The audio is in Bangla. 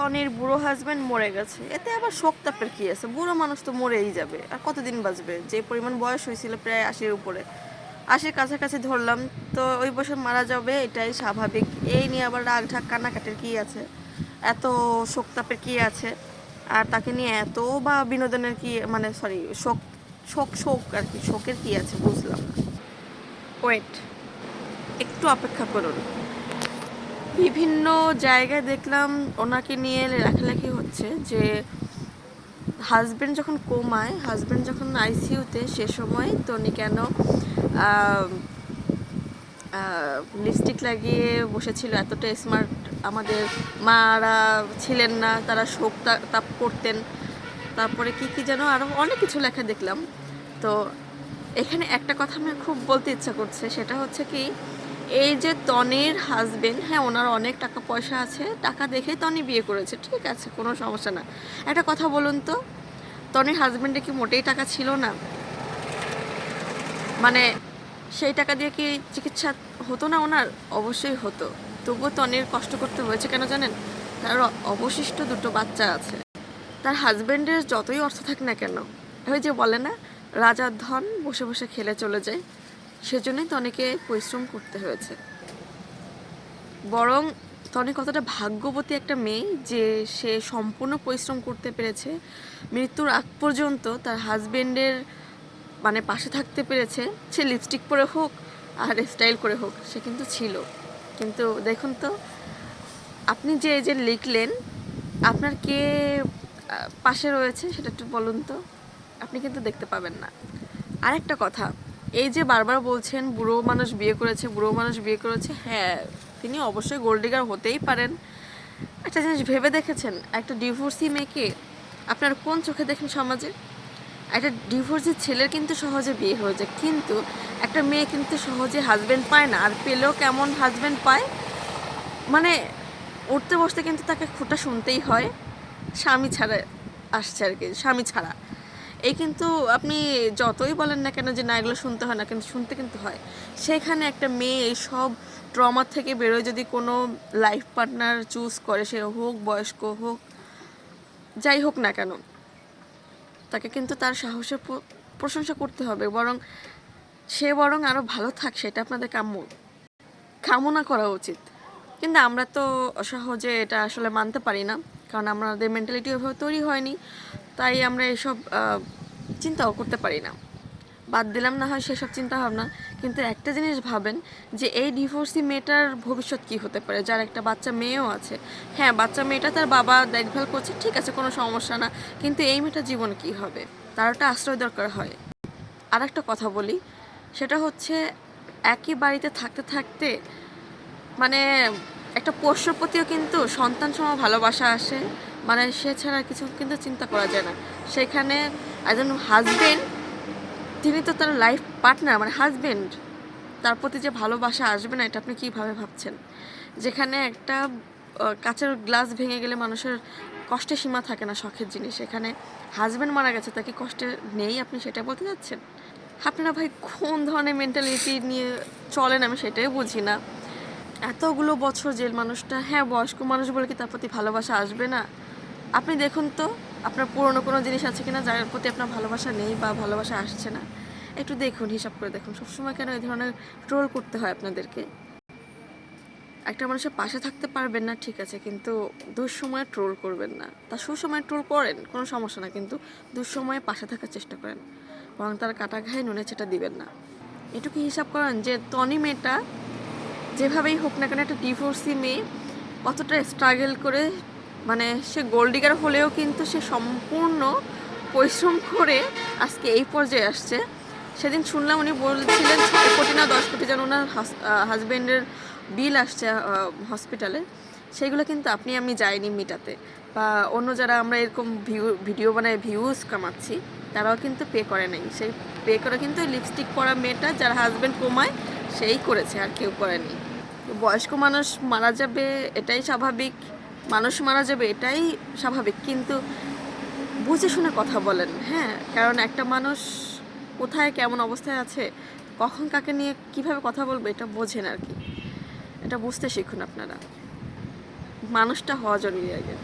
টনির বুড়ো হাজবেন্ড মরে গেছে, এতে আবার শোক তাপের কি আছে? বুড়ো মানুষ তো মরেই যাবে, আর কতদিন বাঁচবে? যে পরিমাণ বয়স হয়েছিল প্রায় 80-এর উপরে, 80-র কাছাকাছি ধরলাম, তো ওই বছর মারা যাবে, এটাই স্বাভাবিক। এই নিয়ে আবার রাগ ঢাক কান্নাকাটির কি আছে? এত শোক তাপের কি আছে? আর তাকে নিয়ে এত বা বিনোদনের কি, মানে সরি, শোক শোক শোক আর কি, শোকের কি আছে বুঝলাম না। ওয়েট, একটু অপেক্ষা করুন। বিভিন্ন জায়গায় দেখলাম ওনাকে নিয়ে লেখালেখি হচ্ছে যে হাজব্যান্ড যখন কোমায়, হাজব্যান্ড যখন আইসিইউতে, সে সময় তনি কেন লিপস্টিক লাগিয়ে বসেছিল? এতটা স্মার্ট আমাদের মারা ছিলেন না, তারা শোক তাপ করতেন। তারপরে কি কি যেন আরও অনেক কিছু লেখা দেখলাম। তো এখানে একটা কথা আমার খুব বলতে ইচ্ছা করছে, সেটা হচ্ছে কি, এই যে তনির হাজবেন্ড, হ্যাঁ ওনার অনেক টাকা পয়সা আছে, টাকা দেখেই তনি বিয়ে করেছে, ঠিক আছে, কোনো সমস্যা না। একটা কথা বলুন তো, তনির হাজবেন্ডে কি মোটেই টাকা ছিল না? মানে সেই টাকা দিয়ে কি চিকিৎসা হতো না ওনার? অবশ্যই হতো। তবুও তনির কষ্ট করতে হয়েছে কেন জানেন? তার অবশিষ্ট 2টো বাচ্চা আছে। তার হাজবেন্ডের যতই অর্থ থাক না কেন, ওই যে বলে না, রাজার ধন বসে বসে খেলে চলে যায়, সেজন্যই তনিকে পরিশ্রম করতে হয়েছে। বরং তনি কতটা ভাগ্যবতী একটা মেয়ে যে সে সম্পূর্ণ পরিশ্রম করতে পেরেছে, মৃত্যুর আগ পর্যন্ত তার হাজবেন্ডের মানে পাশে থাকতে পেরেছে। সে লিপস্টিক পরে হোক আর স্টাইল করে হোক, সে কিন্তু ছিল। কিন্তু দেখুন তো, আপনি যে এই যে লিখলেন, আপনার কে পাশে রয়েছে সেটা একটু বলুন তো, আপনি কিন্তু দেখতে পাবেন না। আরেকটা কথা, এই যে বারবার বলছেন বুড়ো মানুষ বিয়ে করেছে, বুড়ো মানুষ বিয়ে করেছে, হ্যাঁ তিনি অবশ্যই গোল্ড ডিগার হতেই পারেন। একটা জিনিস ভেবে দেখেছেন, একটা ডিভোর্সি মেয়েকে আপনার কোন চোখে দেখেন সমাজে? একটা ডিভোর্সি ছেলের কিন্তু সহজে বিয়ে হয়ে যায়, কিন্তু একটা মেয়ে কিন্তু সহজে হাজব্যান্ড পায় না, আর পেলেও কেমন হাজব্যান্ড পায়, মানে উঠতে বসতে কিন্তু তাকে খোঁটা শুনতেই হয়, স্বামী ছাড়া আসছে আর কি, স্বামী ছাড়া। এই কিন্তু আপনি যতই বলেন না কেন যে না এগুলো শুনতে হয় না, কিন্তু শুনতে কিন্তু হয়। সেখানে একটা মেয়ে এই সব ট্রমা থেকে বেরোয় যদি কোনো লাইফ পার্টনার চুজ করে, সে হোক বয়স্ক হোক যাই হোক না কেন, তাকে কিন্তু তার সাহসের প্রশংসা করতে হবে, বরং আরও ভালো থাক, সেটা আপনাদের কামনা করা উচিত। কিন্তু আমরা তো সহজে এটা আসলে মানতে পারি না, কারণ আমাদের মেন্টালিটি ওইভাবে তৈরি হয়নি, তাই আমরা এসব চিন্তাও করতে পারি না। বাদ দিলাম না হয় সেসব চিন্তা ভাবনা, কিন্তু একটা জিনিস ভাবেন যে এই ডিভোর্সি মেয়েটার ভবিষ্যৎ কি হতে পারে, যার একটা বাচ্চা মেয়েও আছে। হ্যাঁ বাচ্চা মেয়েটা তার বাবা দেখভাল করছে, ঠিক আছে, কোনো সমস্যা না, কিন্তু এই মেয়েটার জীবন কি হবে? তার একটা আশ্রয় দরকার হয়। আর একটা কথা বলি, সেটা হচ্ছে একই বাড়িতে থাকতে থাকতে মানে একটা পোষ্যর প্রতিও কিন্তু সন্তান সম ভালোবাসা আসে, মানে সে ছাড়া কিছু কিন্তু চিন্তা করা যায় না। সেখানে একজন হাজবেন্ড, তিনি তো তার লাইফ পার্টনার, মানে হাজবেন্ড, তার প্রতি যে ভালোবাসা আসবে না, এটা আপনি কীভাবে ভাবছেন? যেখানে একটা কাঁচের গ্লাস ভেঙে গেলে মানুষের কষ্টের সীমা থাকে না, শখের জিনিস, এখানে হাজবেন্ড মারা গেছে, তাকে কষ্টে নেই, আপনি সেটা বলতে যাচ্ছেন? আপনারা ভাই কোন ধরনের মেন্টালিটি নিয়ে চলেন আমি সেটাই বুঝি না। এতগুলো বছর জেল মানুষটা, হ্যাঁ বয়স্ক মানুষ বলে কি তার প্রতি ভালোবাসা আসবে না? আপনি দেখুন তো আপনার পুরনো কোনো জিনিস আছে কিনা যার প্রতি আপনার ভালোবাসা নেই বা ভালোবাসা আসছে না, একটু দেখুন, হিসাব করে দেখুন। সবসময় কেন এই ধরনের ট্রোল করতে হয় আপনাদেরকে? একটা মানুষের পাশে থাকতে পারবেন না ঠিক আছে, কিন্তু দুঃসময়ে ট্রোল করবেন না। তার সুসময়ে ট্রোল করেন, কোনো সমস্যা না, কিন্তু দুঃসময়ে পাশে থাকার চেষ্টা করেন, বরং তার কাটা ঘায়ে নুনে সেটা দিবেন না। এটুকু হিসাব করেন যে টনি মেয়েটা যেভাবেই হোক না কেন একটা ডিভোর্সি মেয়ে, কতটা স্ট্রাগল করে, মানে সে গোল্ড ডিগার হলেও কিন্তু সে সম্পূর্ণ পরিশ্রম করে আজকে এই পর্যায়ে আসছে। সেদিন শুনলাম উনি বলছিলেন 6 কোটি না 10 কোটি যেন ওনার হাজব্যান্ডের বিল আসছে হসপিটালে, সেগুলো কিন্তু আপনি আমি যাইনি মিটাতে, বা অন্য যারা আমরা এরকম ভিডিও বানায় ভিউজ কামাচ্ছি, তারাও কিন্তু পে করে নাই। সেই পে করে কিন্তু লিপস্টিক পরা মেয়েটা যার হাজব্যান্ড কোমায়, সেই করেছে, আর কেউ করেনি। বয়স্ক মানুষ মারা যাবে এটাই স্বাভাবিক, মানুষ মারা যাবে এটাই স্বাভাবিক, কিন্তু বুঝে শুনে কথা বলেন, হ্যাঁ, কারণ একটা মানুষ কোথায় কেমন অবস্থায় আছে, কখন কাকে নিয়ে কিভাবে কথা বলবে, এটা বোঝেন আর কি, এটা বুঝতে শিখুন আপনারা। মানুষটা হওয়া জরুরি আগে।